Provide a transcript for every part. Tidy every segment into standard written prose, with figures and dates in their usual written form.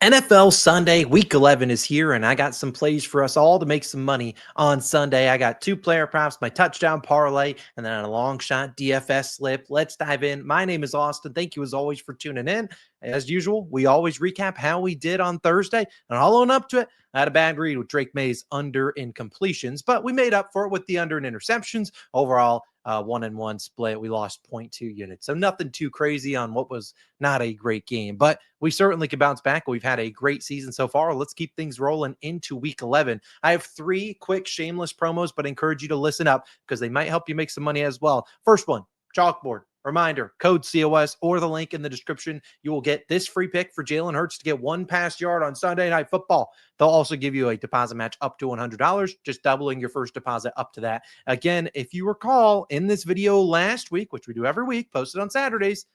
NFL Sunday, week 11 is here, and I got some plays for us all to make some money on Sunday. I got two player props, my touchdown parlay, and then a long shot DFS slip. Let's dive in. My name is Austin. Thank you as always for tuning in. As usual, we always recap how we did on Thursday, and I'll own up to it. I had a bad read with Drake May's under in completions, but we made up for it with the under in interceptions. Overall, 1-1 split. We lost 0.2 units. So nothing too crazy on what was not a great game, but we certainly can bounce back. We've had a great season so far. Let's keep things rolling into week 11. I have three quick shameless promos, but I encourage you to listen up because they might help you make some money as well. First one, Chalkboard. Reminder, code COS or the link in the description. You will get this free pick for Jalen Hurts to get one pass yard on Sunday Night Football. They'll also give you a deposit match up to $100, just doubling your first deposit up to that. Again, if you recall in this video last week, which we do every week, posted on Saturdays,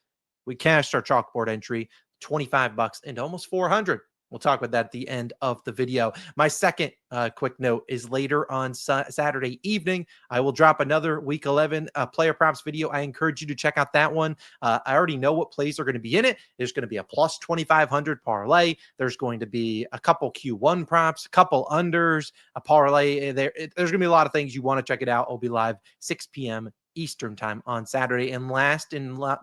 we cashed our Chalkboard entry, $25 into almost 400. We'll talk about that at the end of the video. My second quick note is later on Saturday evening. I will drop another week 11 player props video. I encourage you to check out that one. I already know what plays are going to be in it. There's going to be a plus 2,500 parlay. There's going to be a couple Q1 props, a couple unders, a parlay. There's going to be a lot of things. You want to check it out. It'll be live 6 p.m. Eastern time on Saturday. And last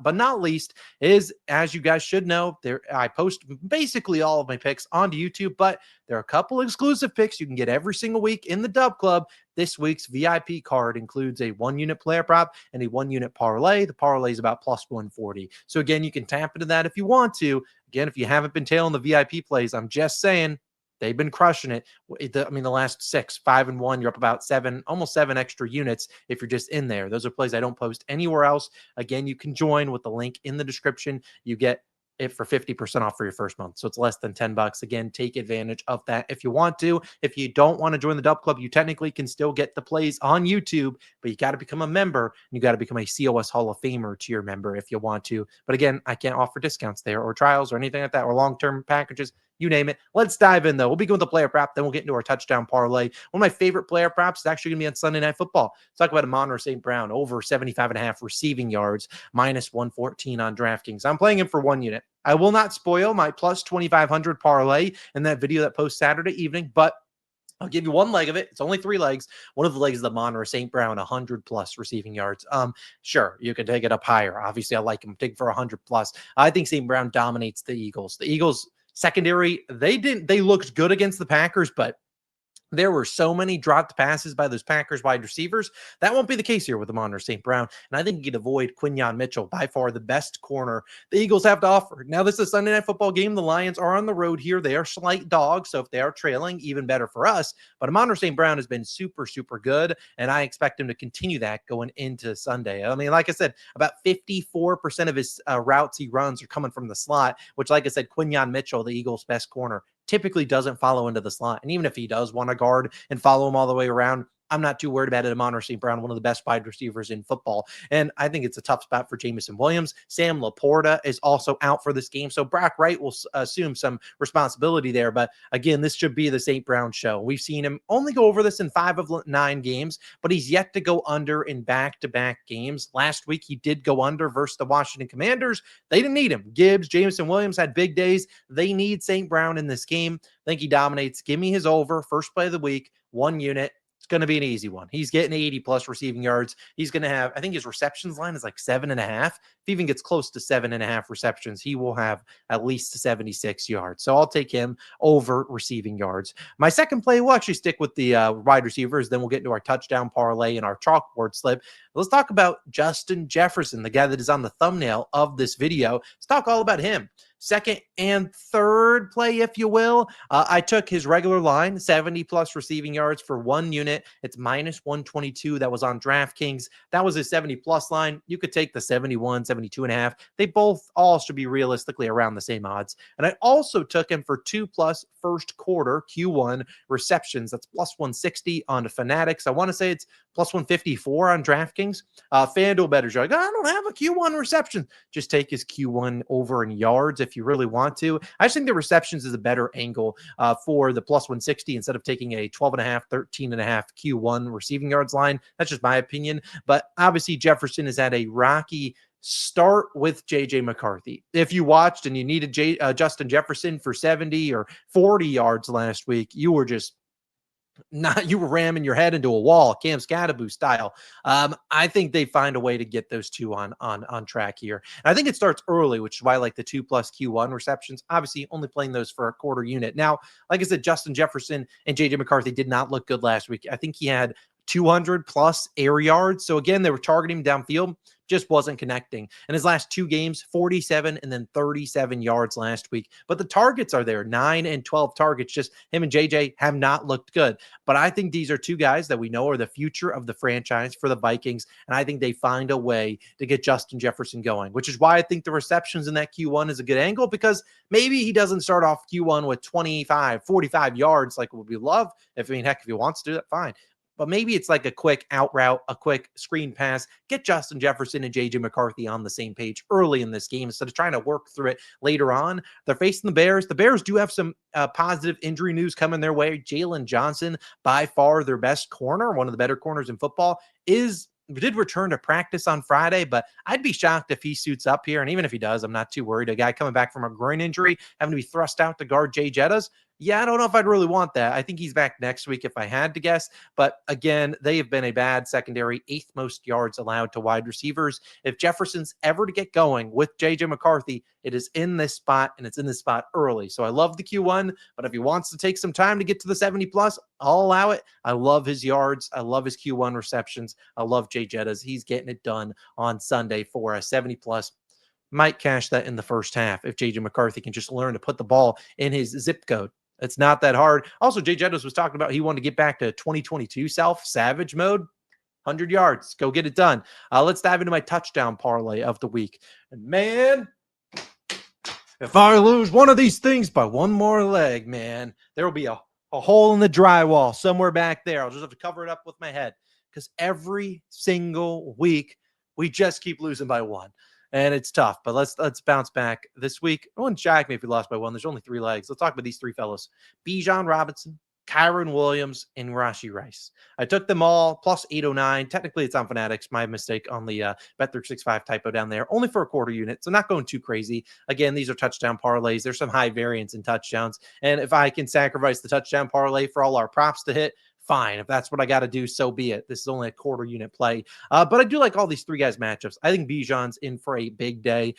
but not least is, as you guys should know, I post basically all of my picks onto YouTube, but there are a couple exclusive picks you can get every single week in the Dub Club. This week's VIP card includes a 1-unit player prop and a 1-unit parlay. The parlay is about plus 140. So again, you can tap into that if you want to. Again, if you haven't been tailing the VIP plays, I'm just saying, they've been crushing it. I mean, the last 6, 5-1, you're up about 7, almost 7 extra units if you're just in there. Those are plays I don't post anywhere else. Again, you can join with the link in the description. You get it for 50% off for your first month. So it's less than $10. Again, take advantage of that if you want to. If you don't want to join the Dub Club, you technically can still get the plays on YouTube, but you got to become a member and you got to become a COS Hall of Famer to your member if you want to. But again, I can't offer discounts there or trials or anything like that or long-term packages. You name it. Let's dive in, though. We'll begin with the player prop, then we'll get into our touchdown parlay. One of my favorite player props is actually going to be on Sunday Night Football. Let's talk about Amon St. Brown, over 75.5 receiving yards, minus 114 on DraftKings. I'm playing him for 1 unit. I will not spoil my plus 2,500 parlay in that video that posts Saturday evening, but I'll give you one leg of it. It's only 3 legs. One of the legs is the Monroe St. Brown, 100 plus receiving yards. Sure, you can take it up higher. Obviously, I like him. Take for 100 plus. I think St. Brown dominates the Eagles. The Eagles secondary, they looked good against the Packers, but there were so many dropped passes by those Packers wide receivers. That won't be the case here with Amon St. Brown. And I think you can avoid Quinyon Mitchell, by far the best corner the Eagles have to offer. Now, this is a Sunday Night Football game. The Lions are on the road here. They are slight dogs. So if they are trailing, even better for us. But Amon St. Brown has been super, super good. And I expect him to continue that going into Sunday. I mean, like I said, about 54% of his routes he runs are coming from the slot, which, like I said, Quinyon Mitchell, the Eagles' best corner, typically doesn't follow into the slot. And even if he does want to guard and follow him all the way around, I'm not too worried about it. Amon St. Brown, one of the best wide receivers in football. And I think it's a tough spot for Jamison Williams. Sam Laporta is also out for this game. So Brock Wright will assume some responsibility there. But again, this should be the St. Brown show. We've seen him only go over this in 5 of 9 games, but he's yet to go under in back-to-back games. Last week, he did go under versus the Washington Commanders. They didn't need him. Gibbs, Jamison Williams had big days. They need St. Brown in this game. I think he dominates. Give me his over. First play of the week, 1 unit. It's going to be an easy one. He's getting 80 plus receiving yards. He's going to have, I think his receptions line is like 7.5. If he even gets close to 7.5 receptions, he will have at least 76 yards. So I'll take him over receiving yards. My second play will actually stick with the wide receivers. Then we'll get into our touchdown parlay and our chalkboard slip. Let's talk about Justin Jefferson, the guy that is on the thumbnail of this video. Let's talk all about him. Second and third play, if you will. I took his regular line, 70 plus receiving yards for 1 unit. It's minus 122. That was on DraftKings. That was a 70 plus line. You could take the 71, 72.5. They all should be realistically around the same odds. And I also took him for 2 plus first quarter Q1 receptions. That's plus 160 on Fanatics. I want to say it's plus 154 on DraftKings. FanDuel bettors are like, I don't have a Q1 reception. Just take his Q1 over in yards if you really want to. I just think the receptions is a better angle for the plus 160 instead of taking a 12.5, 13.5 Q1 receiving yards line. That's just my opinion. But obviously Jefferson has had a rocky start with JJ McCarthy. If you watched and you needed Justin Jefferson for 70 or 40 yards last week, you were just not you were ramming your head into a wall, Cam Scattaboo style. I think they find a way to get those two on track here. And I think it starts early, which is why I like the 2+ Q1 receptions. Obviously, only playing those for a quarter unit. Now, like I said, Justin Jefferson and JJ McCarthy did not look good last week. I think he had 200 plus air yards. So again, they were targeting him downfield, just wasn't connecting. In his last two games, 47 and then 37 yards last week. But the targets are there, 9 and 12 targets. Just him and JJ have not looked good. But I think these are two guys that we know are the future of the franchise for the Vikings. And I think they find a way to get Justin Jefferson going, which is why I think the receptions in that Q1 is a good angle, because maybe he doesn't start off Q1 with 25, 45 yards like we love. If he wants to do that, fine. But maybe it's like a quick out route, a quick screen pass, get Justin Jefferson and JJ McCarthy on the same page early in this game instead of trying to work through it later on. They're facing the Bears. The Bears do have some positive injury news coming their way. Jalen Johnson, by far their best corner, one of the better corners in football, did return to practice on Friday, but I'd be shocked if he suits up here. And even if he does, I'm not too worried. A guy coming back from a groin injury, having to be thrust out to guard Jay Jettas. Yeah, I don't know if I'd really want that. I think he's back next week if I had to guess. But again, they have been a bad secondary, 8th most yards allowed to wide receivers. If Jefferson's ever to get going with JJ McCarthy, it is in this spot, and it's in this spot early. So I love the Q1, but if he wants to take some time to get to the 70 plus, I'll allow it. I love his yards. I love his Q1 receptions. I love Jay Jettas. He's getting it done on Sunday for a 70 plus. Might cash that in the first half if JJ McCarthy can just learn to put the ball in his zip code. It's not that hard. Also, Jay Jettas was talking about he wanted to get back to 2022 savage mode. 100 yards. Go get it done. Let's dive into my touchdown parlay of the week. And man, if I lose one of these things by one more leg, man, there will be a hole in the drywall somewhere back there. I'll just have to cover it up with my head, because every single week we just keep losing by one. And it's tough, but let's bounce back this week. It wouldn't shock me if we lost by one. There's only 3 legs. Let's talk about these 3 fellows: Bijan Robinson, Kyren Williams, and Rashee Rice. I took them all plus 809. Technically, it's on Fanatics. My mistake on the Betr 65 typo down there. Only for a quarter unit, so not going too crazy. Again, these are touchdown parlays. There's some high variance in touchdowns, and if I can sacrifice the touchdown parlay for all our props to hit, fine. If that's what I got to do, so be it. This is only a quarter unit play. But I do like all these 3 guys matchups. I think Bijan's in for a big day.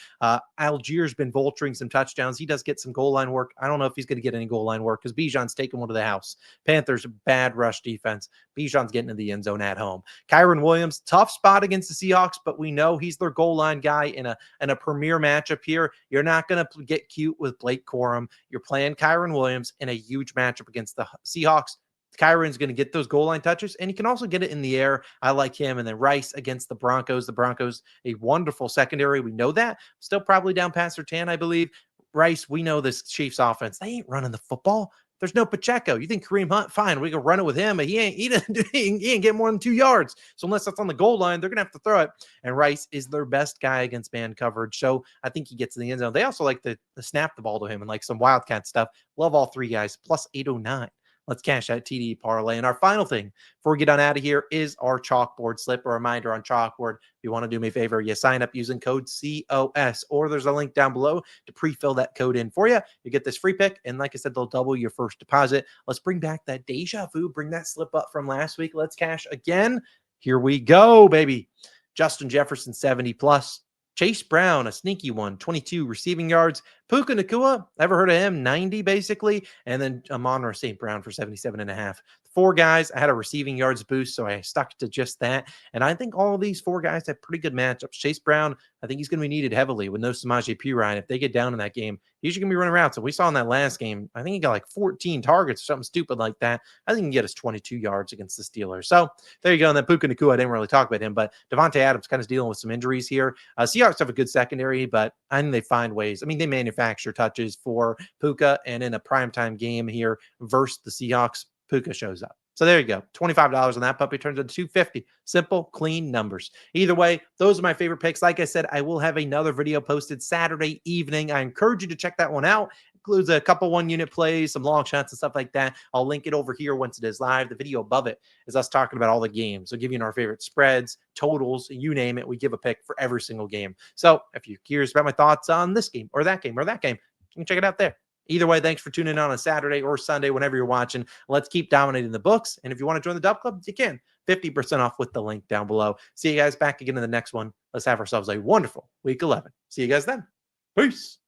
Algiers been vulturing some touchdowns. He does get some goal line work. I don't know if he's going to get any goal line work because Bijan's taking one to the house. Panthers, bad rush defense. Bijan's getting in the end zone at home. Kyren Williams, tough spot against the Seahawks, but we know he's their goal line guy in a premier matchup here. You're not going to get cute with Blake Corum. You're playing Kyren Williams in a huge matchup against the Seahawks. Kyron's going to get those goal line touches, and he can also get it in the air. I like him. And then Rice against the Broncos. The Broncos, a wonderful secondary. We know that. Still probably down past Surtain, I believe. Rice, we know this Chiefs offense. They ain't running the football. There's no Pacheco. You think Kareem Hunt? Fine, we can run it with him, but he ain't get more than 2 yards. So unless that's on the goal line, they're gonna have to throw it. And Rice is their best guy against man coverage, so I think he gets in the end zone. They also like to snap the ball to him and like some Wildcat stuff. Love all 3 guys. Plus 809. Let's cash that TD parlay. And our final thing before we get on out of here is our Chalkboard slip. A reminder on Chalkboard, if you want to do me a favor, you sign up using code COS, or there's a link down below to pre-fill that code in for you. You get this free pick, and like I said, they'll double your first deposit. Let's bring back that deja vu, bring that slip up from last week. Let's cash again. Here we go, baby. Justin Jefferson, 70 plus. Chase Brown, a sneaky one, 22 receiving yards. Puka Nacua, ever heard of him? 90 basically. And then Amon-Ra St. Brown for 77.5. 4 guys, I had a receiving yards boost, so I stuck to just that. And I think all of these 4 guys have pretty good matchups. Chase Brown, I think he's going to be needed heavily with no Samaje Perine. If they get down in that game, he's going to be running around. So we saw in that last game, I think he got like 14 targets or something stupid like that. I think he can get us 22 yards against the Steelers. So there you go. And then Puka Nacua, I didn't really talk about him, but Devontae Adams kind of dealing with some injuries here. Seahawks have a good secondary, but I think they find ways. I mean, they manufacture touches for Puka, and in a primetime game here versus the Seahawks, Puka shows up. So there you go. $25 on that puppy turns into $250. Simple, clean numbers. Either way, those are my favorite picks. Like I said, I will have another video posted Saturday evening. I encourage you to check that one out. includes a couple 1-unit plays, some long shots and stuff like that. I'll link it over here once it is live. The video above it is us talking about all the games. So giving our favorite spreads, totals, you name it. We give a pick for every single game. So if you're curious about my thoughts on this game or that game or that game, you can check it out there. Either way, thanks for tuning in on a Saturday or Sunday, whenever you're watching. Let's keep dominating the books. And if you want to join the Dub Club, you can. 50% off with the link down below. See you guys back again in the next one. Let's have ourselves a wonderful week 11. See you guys then. Peace.